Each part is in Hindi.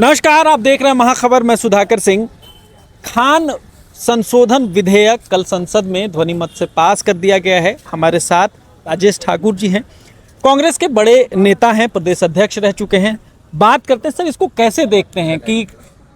नमस्कार, आप देख रहे हैं महाखबर। मैं सुधाकर सिंह। खान संशोधन विधेयक कल संसद में ध्वनिमत से पास कर दिया गया है। हमारे साथ राजेश ठाकुर जी हैं, कांग्रेस के बड़े नेता हैं, प्रदेश अध्यक्ष रह चुके हैं। बात करते हैं सर, इसको कैसे देखते हैं कि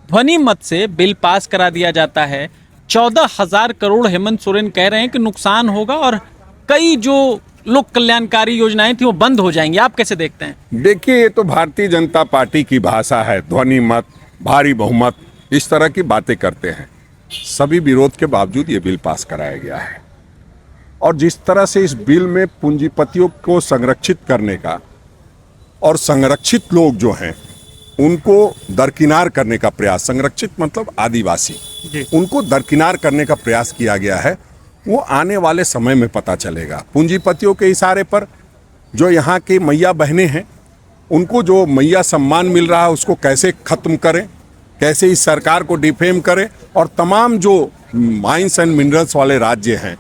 ध्वनिमत से बिल पास करा दिया जाता है। 14,000 करोड़ हेमंत सोरेन कह रहे हैं कि नुकसान होगा और कई जो लोक कल्याणकारी योजनाएं थी वो बंद हो जाएंगी। आप कैसे देखते हैं? देखिए, ये तो भारतीय जनता पार्टी की भाषा है। ध्वनि मत, भारी बहुमत, इस तरह की बातें करते हैं। सभी विरोध के बावजूद ये बिल पास कराया गया है और जिस तरह से इस बिल में पूंजीपतियों को संरक्षित करने का और संरक्षित लोग जो हैं उनको दरकिनार करने का प्रयास, संरक्षित मतलब आदिवासी, उनको दरकिनार करने का प्रयास किया गया है, वो आने वाले समय में पता चलेगा। पूंजीपतियों के इशारे पर जो यहाँ की मैया बहनें हैं उनको जो मैया सम्मान मिल रहा है उसको कैसे खत्म करें, कैसे इस सरकार को डिफेम करें और तमाम जो माइंस एंड मिनरल्स वाले राज्य हैं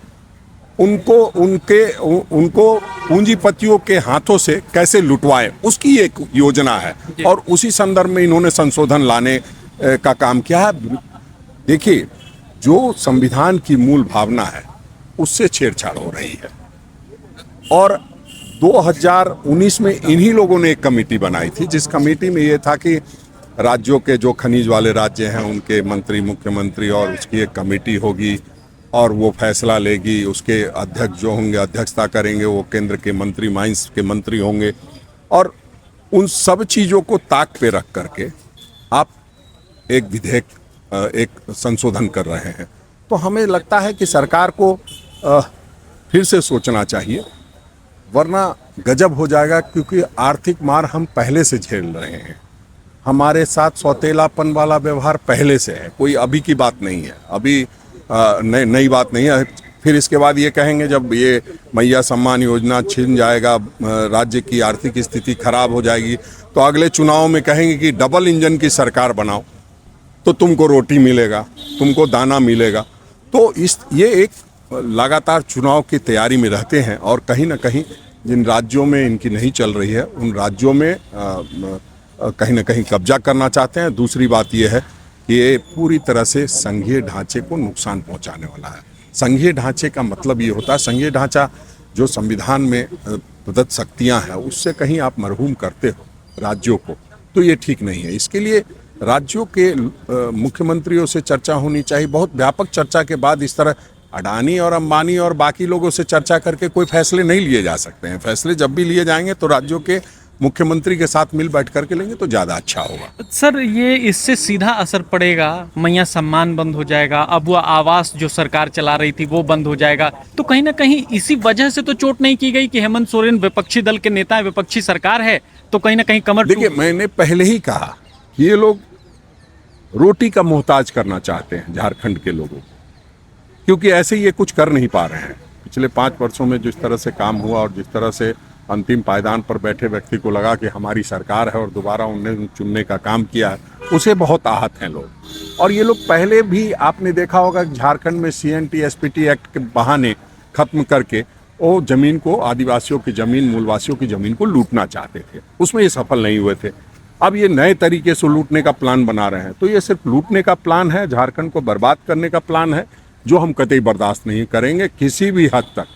उनको पूंजीपतियों के हाथों से कैसे लुटवाएं, उसकी एक योजना है और उसी संदर्भ में इन्होंने संशोधन लाने का काम किया है। देखिए, जो संविधान की मूल भावना है उससे छेड़छाड़ हो रही है और 2019 में इन्हीं लोगों ने एक कमेटी बनाई थी, जिस कमेटी में ये था कि राज्यों के जो खनिज वाले राज्य हैं उनके मंत्री, मुख्यमंत्री और उसकी एक कमेटी होगी और वो फैसला लेगी। उसके अध्यक्ष जो होंगे अध्यक्षता करेंगे, वो केंद्र के मंत्री, माइंस के मंत्री होंगे और उन सब चीज़ों को ताक पे रख करके आप एक विधेयक, एक संशोधन कर रहे हैं। तो हमें लगता है कि सरकार को फिर से सोचना चाहिए, वरना गजब हो जाएगा, क्योंकि आर्थिक मार हम पहले से झेल रहे हैं। हमारे साथ सौतेलापन वाला व्यवहार पहले से है, कोई अभी की बात नहीं है, अभी नई बात नहीं है। फिर इसके बाद ये कहेंगे जब ये मैया सम्मान योजना छिन जाएगा, राज्य की आर्थिक स्थिति खराब हो जाएगी, तो अगले चुनाव में कहेंगे कि डबल इंजन की सरकार बनाओ तो तुमको रोटी मिलेगा, तुमको दाना मिलेगा। तो ये एक लगातार चुनाव की तैयारी में रहते हैं और कहीं ना कहीं जिन राज्यों में इनकी नहीं चल रही है उन राज्यों में कहीं ना कहीं कब्जा करना चाहते हैं। दूसरी बात यह है कि ये पूरी तरह से संघीय ढांचे को नुकसान पहुंचाने वाला है। संघीय ढांचे का मतलब ये होता है, संघीय ढांचा जो संविधान में प्रदत्त शक्तियां हैं उससे कहीं आप मरहूम करते हो राज्यों को, तो ये ठीक नहीं है। इसके लिए राज्यों के मुख्यमंत्रियों से चर्चा होनी चाहिए। बहुत व्यापक चर्चा के बाद इस तरह अडानी और अंबानी और बाकी लोगों से चर्चा करके कोई फैसले नहीं लिए जा सकते हैं। फैसले जब भी लिए जाएंगे तो राज्यों के मुख्यमंत्री के साथ मिल बैठ करके लेंगे तो ज़्यादा अच्छा होगा। सर, ये इससे सीधा असर पड़ेगा, मैया सम्मान बंद हो जाएगा, अब वो आवास जो सरकार चला रही थी वो बंद हो जाएगा। तो कहीं ना कहीं इसी वजह से तो चोट नहीं की गई कि हेमंत सोरेन विपक्षी दल के नेता है, विपक्षी सरकार है, तो कहीं ना कहीं कमर। देखिए, मैंने पहले ही कहा कि ये लोग रोटी का मोहताज करना चाहते हैं झारखंड के लोगों को, क्योंकि ऐसे ये कुछ कर नहीं पा रहे हैं। पिछले 5 वर्षों में जिस तरह से काम हुआ और जिस तरह से अंतिम पायदान पर बैठे व्यक्ति को लगा कि हमारी सरकार है और दोबारा उन्हें चुनने का काम किया है, उसे बहुत आहत हैं लोग। और ये लोग पहले भी आपने देखा होगा झारखंड में CNT SPT एक्ट के बहाने खत्म करके वो जमीन को, आदिवासियों की जमीन, मूलवासियों की जमीन को लूटना चाहते थे, उसमें ये सफल नहीं हुए थे। अब ये नए तरीके से लूटने का प्लान बना रहे हैं, तो ये सिर्फ लूटने का प्लान है, झारखंड को बर्बाद करने का प्लान है, जो हम कतई बर्दाश्त नहीं करेंगे किसी भी हद तक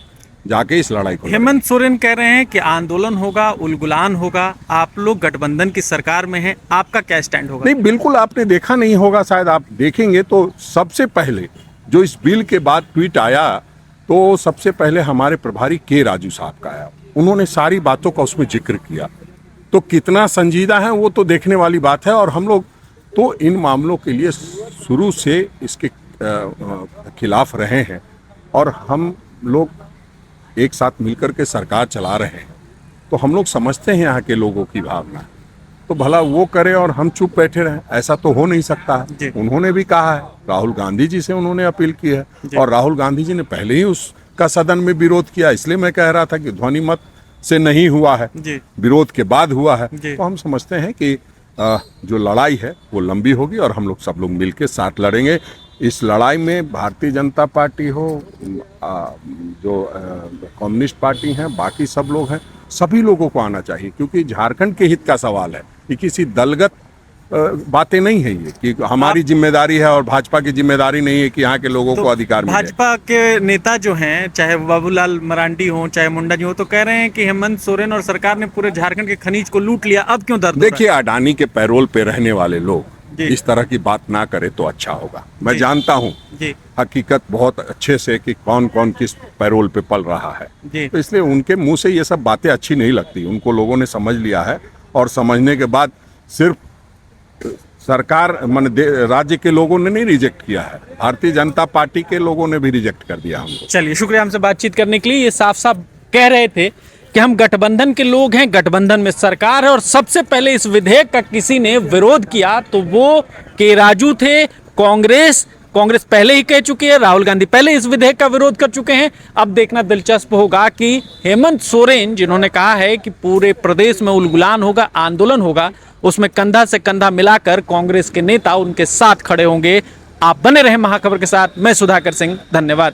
जाके इस लड़ाई को। हेमंत सोरेन कह रहे हैं कि आंदोलन होगा, उलगुलान होगा। आप लोग गठबंधन की सरकार में हैं, आपका क्या स्टैंड होगा? नहीं, बिल्कुल आपने देखा नहीं होगा, शायद आप देखेंगे तो सबसे पहले जो इस बिल के बाद ट्वीट आया तो सबसे पहले हमारे प्रभारी के राजू साहब का आया। उन्होंने सारी बातों का उसमें जिक्र किया, तो कितना संजीदा है वो तो देखने वाली बात है। और हम लोग तो इन मामलों के लिए शुरू से इसके खिलाफ रहे हैं और हम लोग एक साथ मिलकर के सरकार चला रहे हैं, तो हम लोग समझते हैं यहाँ के लोगों की भावना। तो भला वो करे और हम चुप बैठे रहें, ऐसा तो हो नहीं सकता है। उन्होंने भी कहा है, राहुल गांधी जी से उन्होंने अपील की है और राहुल गांधी जी ने पहले ही उसका सदन में विरोध किया। इसलिए मैं कह रहा था कि ध्वनि मत से नहीं हुआ है, विरोध के बाद हुआ है। तो हम समझते हैं कि जो लड़ाई है वो लंबी होगी और हम लोग सब लोग मिलकर साथ लड़ेंगे। इस लड़ाई में भारतीय जनता पार्टी हो, जो कम्युनिस्ट पार्टी हैं, बाकी सब लोग हैं, सभी लोगों को आना चाहिए, क्योंकि झारखंड के हित का सवाल है। कि किसी दलगत बातें नहीं है ये कि हमारी जिम्मेदारी है और भाजपा की जिम्मेदारी नहीं है कि यहाँ के लोगों को अधिकार मिले। भाजपा के नेता जो हैं, चाहे बाबूलाल मरांडी हो चाहे मुंडा जी हो, तो कह रहे हैं कि हेमंत सोरेन और सरकार ने पूरे झारखंड के खनिज को लूट लिया, अब क्यों दर्द हो रहा है? देखिए, अडानी के पैरोल पे रहने वाले लोग इस तरह की बात ना करे तो अच्छा होगा। मैं जी। जानता हूँ जी हकीकत बहुत अच्छे से कि कौन कौन किस पैरोल पे पल रहा है, जी तो इसलिए उनके मुंह से ये सब बातें अच्छी नहीं लगती। उनको लोगों ने समझ लिया है और समझने के बाद सिर्फ सरकार राज्य के लोगों ने नहीं रिजेक्ट किया है, भारतीय जनता पार्टी के लोगों ने भी रिजेक्ट कर दिया हमको। चलिए, शुक्रिया हमसे बातचीत करने के लिए। ये साफ साफ कह रहे थे कि हम गठबंधन के लोग हैं, गठबंधन में सरकार है, और सबसे पहले इस विधेयक का किसी ने विरोध किया तो वो के राजू थे। कांग्रेस पहले ही कह चुकी है, राहुल गांधी पहले इस विधेयक का विरोध कर चुके हैं। अब देखना दिलचस्प होगा कि हेमंत सोरेन, जिन्होंने कहा है कि पूरे प्रदेश में उलगुलान होगा, आंदोलन होगा, उसमें कंधा से कंधा मिलाकर कांग्रेस के नेता उनके साथ खड़े होंगे। आप बने रहे महाखबर के साथ। मैं सुधाकर सिंह, धन्यवाद।